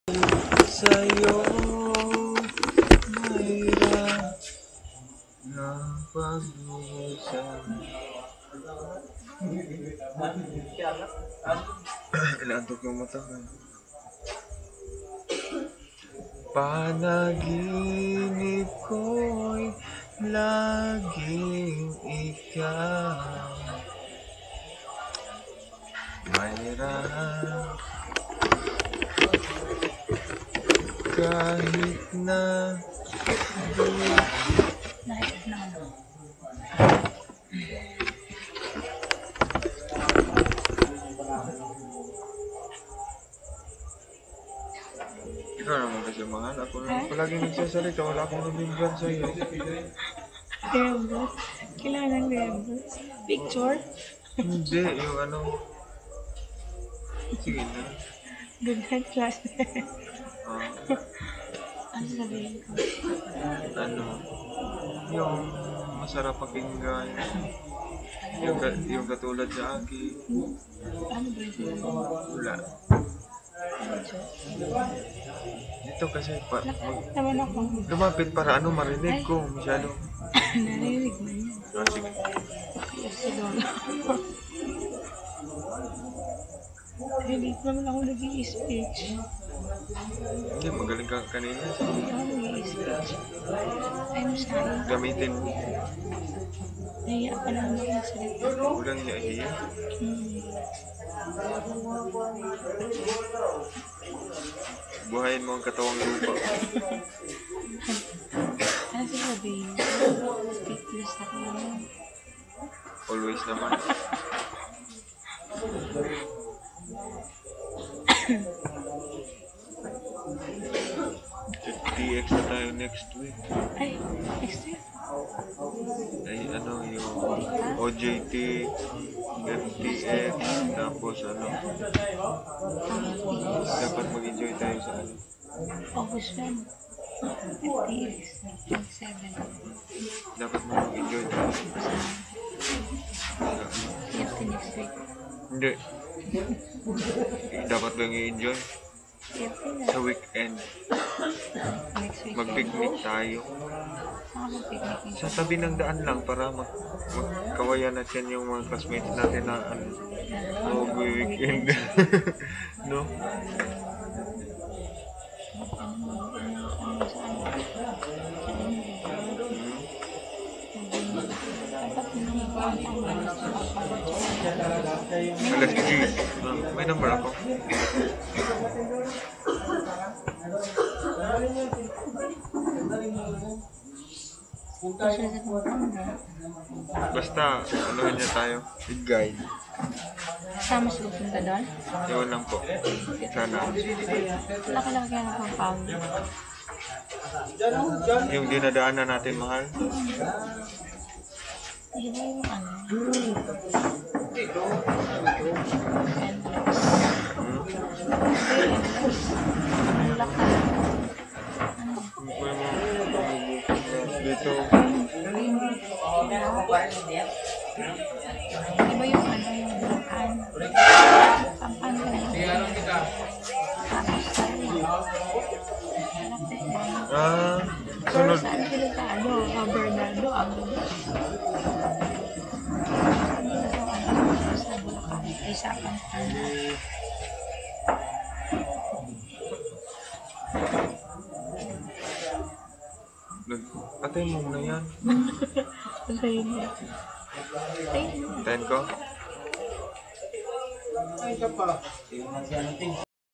Sa'yo mahirap na pag-uusap. Inaantok yung mata ko. Panaginip ko'y laging ikaw. Mahirap kahit na ikaw naman kasi mahal. Ako naman palagi nagsasalita. Wala akong nabibigyan sa'yo. Rebels? Kailangan ng rebels? Picture? Hindi, yung ano. Sige na. Good night class. Ah, Ano sabihin ko? ano. Yung masarap pakinggan. Yung katulad sa akin. Ano ba yung sabihin ko? Wala. Dito kasi Naman ako. lumapit para ano marinig ko. Masyado. Narinig mo niya. Ah, sige. Yes, Lola. Hindi naman ako nag-i-speech. Hindi, magaling ka kanina. Hindi ako nag-i-speech. I'm sorry. Gamitin mo. Nahiya pa lang ako magsalita. Walang hiya. Buhayin mo ang katawang lupa. Ano sasabihin? Speechless ako. Always naman. TX na tayo next week. Ay, next week? Ay, ano yung OJT, FTX, tapos ano. Dapat mag-enjoy tayo sa ano. August 1. FTX. 7. Dapat mag-enjoy tayo. CFT next week. Hindi. Dapat lang i-enjoy CFT na. sa weekend. Next week. Mag-picnic tayo. Mag-picnic nito. Sa tabi ng daan lang para magkawayan natin yung mga classmates natin na ano, mag-weekend. No? Alas 10. May number ako. Basta, anuhin niya tayo. I-guide. Sama sa pupunta doon? Ewan lang po. Sana. Laki-laki kaya ng compound. Yung dinadaanan natin, mahal. Hindi ba yung ano? Dito. Di ba yung ano yung Bulacan? Pampanga yun. Ah, Pero sunod. saan delikado? Bernardo, ang sa Bulacan. Ay, sa Pampanga. Patay mo na yan. Sa'yo na. Sa'yo na. 10 ko? Ay ka pa.